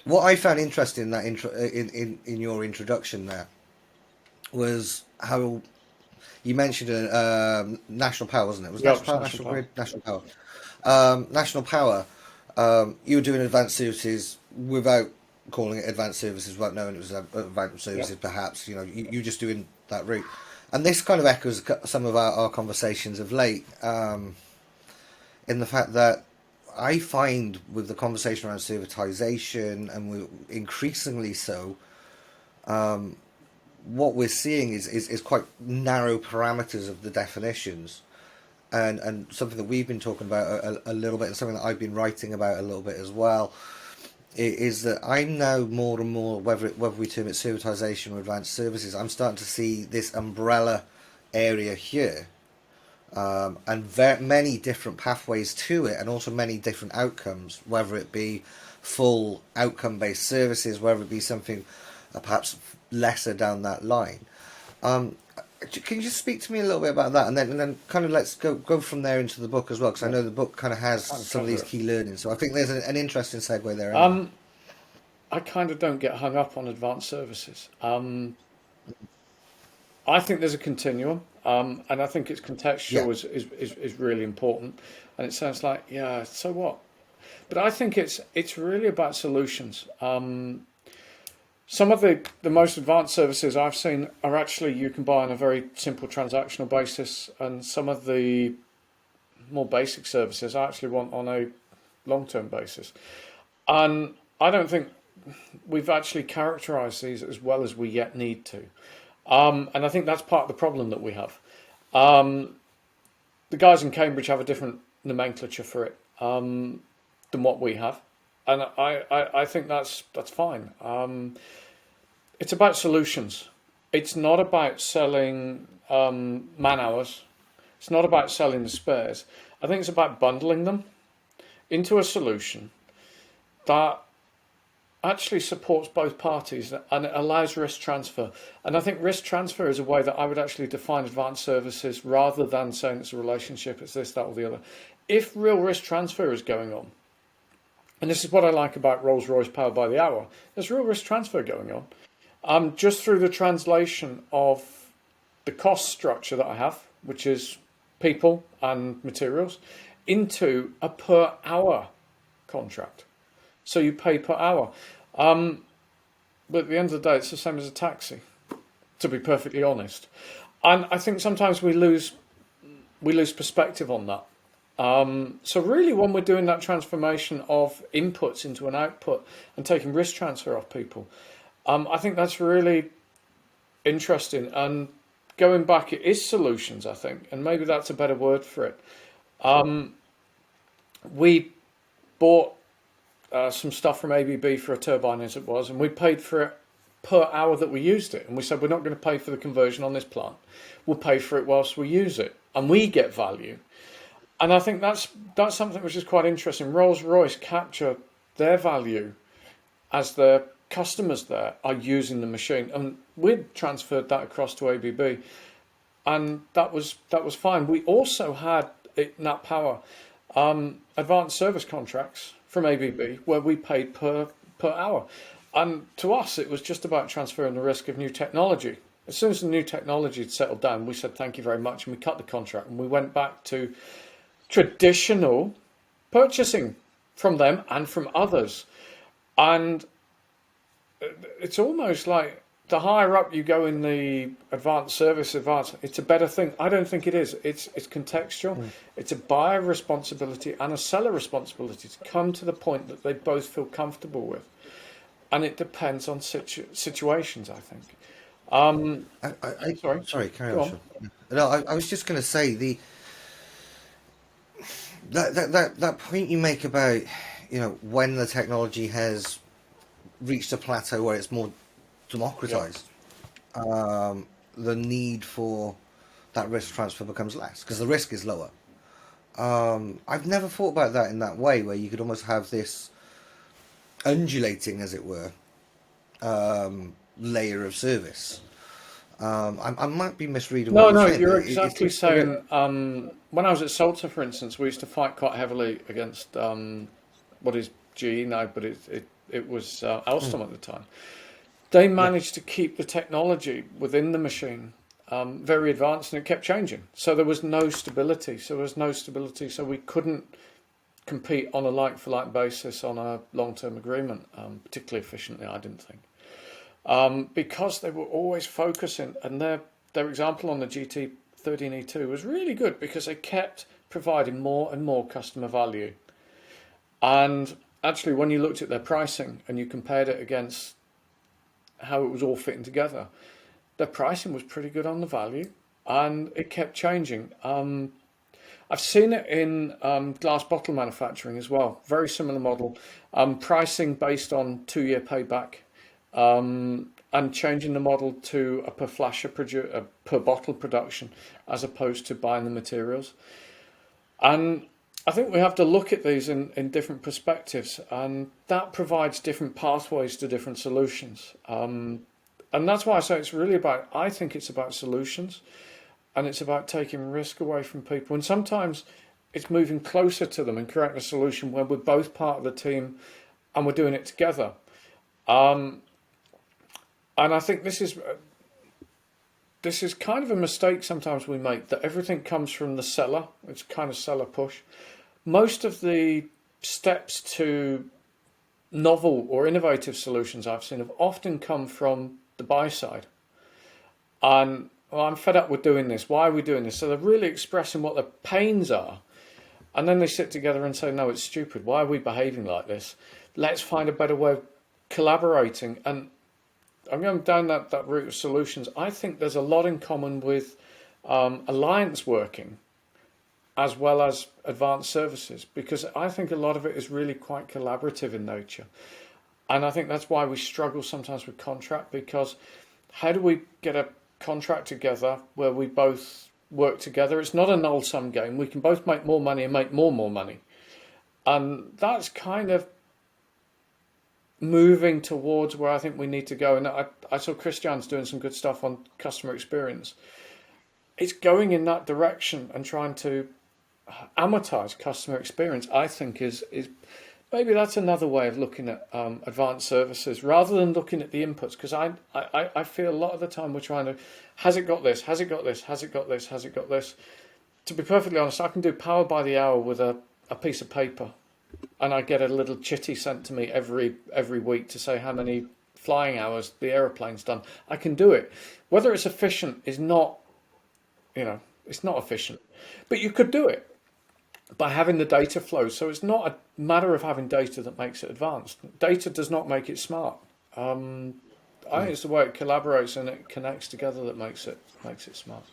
What I found interesting in that in your introduction there was how you mentioned national power, wasn't it? Was Yeah, national it's power, national national power. grid, national power, national power. You were doing advanced services without calling it advanced services, without knowing it was advanced Yeah. services. Perhaps you just doing that route, and this kind of echoes some of our conversations of late. In the fact that I find with the conversation around servitization, and we're increasingly so, what we're seeing is quite narrow parameters of the definitions, and something that we've been talking about a little bit, and something that I've been writing about a little bit as well, is that I'm now more and more, whether we term it servitization or advanced services, I'm starting to see this umbrella area here, and many different pathways to it, and also many different outcomes, whether it be full outcome based services, whether it be something perhaps lesser down that line. Um, can you just speak to me a little bit about that, and then kind of let's go from there into the book as well, because I Yeah. know the book kind of has Kind of some of cover these it. key learnings. So I think there's an interesting segue there anyway. Um, I kind of don't get hung up on advanced services. I think there's a continuum, and I think it's Yeah, contextual is really important. And it sounds like, yeah, so what? But I think it's really about solutions. Some of the most advanced services I've seen are actually you can buy on a very simple transactional basis, and some of the more basic services I actually want on a long-term basis. And I don't think we've actually characterized these as well as we yet need to. And I think that's part of the problem that we have. Um, the guys in Cambridge have a different nomenclature for it than what we have. And I think that's fine. It's about solutions. It's not about selling man hours. It's not about selling the spares. I think it's about bundling them into a solution that actually supports both parties and it allows risk transfer. And I think risk transfer is a way that I would actually define advanced services rather than saying it's a relationship, it's this, that, or the other. If real risk transfer is going on, and this is what I like about Rolls-Royce Powered by the Hour, there's real risk transfer going on. Just through the translation of the cost structure that I have, which is people and materials, into a per hour contract. So you pay per hour. But at the end of the day, it's the same as a taxi, to be perfectly honest. And I think sometimes we lose perspective on that. So really, when we're doing that transformation of inputs into an output and taking risk transfer off people, I think that's really interesting. And going back, it is solutions, I think, and maybe that's a better word for it. We bought some stuff from ABB for a turbine as it was, and we paid for it per hour that we used it. And we said, we're not going to pay for the conversion on this plant. We'll pay for it whilst we use it, and we get value. And I think that's something which is quite interesting. Rolls-Royce capture their value as their customers there are using the machine, and we'd transferred that across to ABB, and that was fine. We also had in that power advanced service contracts from ABB where we paid per hour, and to us it was just about transferring the risk of new technology. As soon as the new technology had settled down, we said thank you very much, and we cut the contract, and we went back to traditional purchasing from them and from others. And it's almost like the higher up you go in the it's a better thing. I don't think it is. It's contextual. It's a buyer responsibility and a seller responsibility to come to the point that they both feel comfortable with. And it depends on situations, I think. Sorry, sorry, carry go on, on. Sean. No, I was just going to say that point you make about when the technology has reached a plateau where it's more Yeah. democratized, the need for that risk transfer becomes less because the risk is lower. I've never thought about that in that way, where you could almost have this undulating, as it were, layer of service. I might be misreading what No, you're no, saying, but you're it's exactly just a bit. saying. When I was at Salter, for instance, we used to fight quite heavily against what is GE now, but it was Alstom at the time. They managed to keep the technology within the machine very advanced, and it kept changing. So there was no stability. So we couldn't compete on a like-for-like basis on a long-term agreement, particularly efficiently, I didn't think. Because they were always focusing, and their example on the GT13E2 was really good because they kept providing more and more customer value. And actually, when you looked at their pricing and you compared it against how it was all fitting together, their pricing was pretty good on the value, and it kept changing. I've seen it in glass bottle manufacturing as well. Very similar model, pricing based on 2-year payback, and changing the model to a per bottle production as opposed to buying the materials. And I think we have to look at these in different perspectives, and that provides different pathways to different solutions. And that's why I say I think it's about solutions, and it's about taking risk away from people. And sometimes it's moving closer to them and creating a solution where we're both part of the team and we're doing it together. And I think this is kind of a mistake sometimes we make, that everything comes from the seller. It's kind of seller push. Most of the steps to novel or innovative solutions I've seen have often come from the buy side. And I'm fed up with doing this. Why are we doing this? So they're really expressing what their pains are. And then they sit together and say, no, it's stupid. Why are we behaving like this? Let's find a better way of collaborating. And I'm going down that route of solutions. I think there's a lot in common with alliance working as well as advanced services, because I think a lot of it is really quite collaborative in nature. And I think that's why we struggle sometimes with contract, because how do we get a contract together where we both work together? It's not a null-sum game. We can both make more money and make more money. And that's kind of moving towards where I think we need to go. And I saw Christian's doing some good stuff on customer experience. It's going in that direction, and trying to amortize customer experience, I think, is maybe that's another way of looking at advanced services rather than looking at the inputs. Because I feel a lot of the time we're trying to, has it got this? Has it got this? Has it got this? Has it got this? To be perfectly honest, I can do power by the hour with a piece of paper, and I get a little chitty sent to me every week to say how many flying hours the aeroplane's done. I can do it. Whether it's efficient is not, it's not efficient, but you could do it by having the data flow. So it's not a matter of having data that makes it advanced. Data does not make it smart. I think it's the way it collaborates and it connects together that makes it smart.